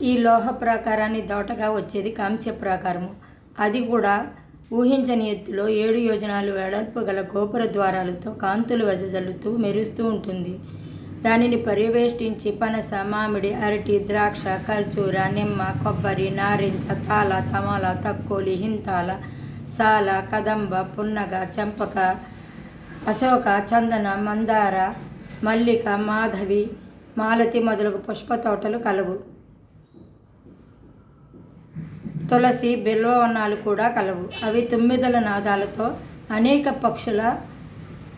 ఈ లోహ ప్రాకారాన్ని దాటగా వచ్చేది కాంస్య ప్రాకారము. అది కూడా ఊహించని ఎత్తులో 7 యోజనాలు వెడల్పు గల గోపుర ద్వారాలతో కాంతులు వెదజల్లుతూ మెరుస్తూ ఉంటుంది. దానిని పర్యవేష్టించి పనస, మామిడి, అరటి, ద్రాక్ష, ఖర్జూర, నిమ్మ, కొబ్బరి, నారింజ, తాళ, తమాల, తక్కోలి, హింతాల, సాల, కదంబ, పున్నగ, చంపక, అశోక, చందన, మందార, మల్లిక, మాధవి, మాలతి మొదలగు పుష్ప తోటలు కలవు. తులసి, బిల్వవనాలు కూడా కలవు. అవి తుమ్మిదల నాదాలతో అనేక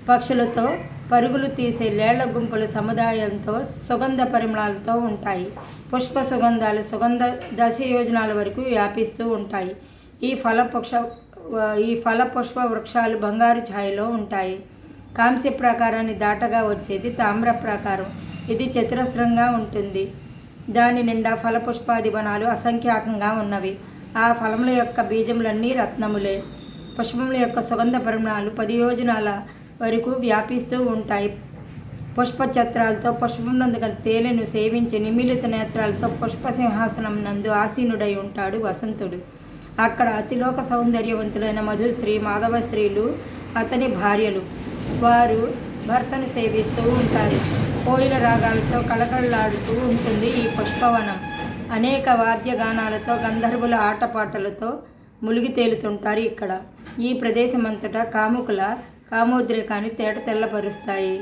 పక్షులతో పరుగులు తీసే లేళ్ల గుంపుల సముదాయంతో సుగంధ పరిమళాలతో ఉంటాయి. పుష్ప సుగంధాలు దశ యోజనాల వరకు వ్యాపిస్తూ ఉంటాయి. ఈ ఫల పుష్ప వృక్షాలు బంగారు ఛాయలో ఉంటాయి. కాంస్య ప్రాకారాన్ని దాటగా వచ్చేది తామ్ర ప్రాకారం. ఇది చతురస్రంగా ఉంటుంది. దాని నిండా ఫల పుష్పాది వనాలు అసంఖ్యాకంగా ఉన్నవి. ఆ ఫలముల యొక్క బీజములన్నీ రత్నములే. పుష్పముల యొక్క సుగంధ పరిమళాలు 10 యోజనాల వరకు వ్యాపిస్తూ ఉంటాయి. పుష్పఛత్రాలతో పుష్పమునందు గల తేనెను సేవించి నిమిలిత నేత్రాలతో పుష్ప సింహాసనం నందు ఆసీనుడై ఉంటాడు వసంతుడు. అక్కడ అతిలోక సౌందర్యవంతులైన మధుశ్రీ, మాధవశ్రీలు అతని భార్యలు. వారు భర్తను సేవిస్తూ ఉంటారు. కోయిల రాగాలతో కళకళలాడుతూ ఉంటుంది ఈ పుష్పవనం. అనేక వాద్యగానాలతో గంధర్వుల ఆటపాటలతో మునిగి తేలుతుంటారు ఇక్కడ. ఈ ప్రదేశమంతటా కాముకుల కామోద్రేకాన్ని తేట తెల్లపరుస్తాయి.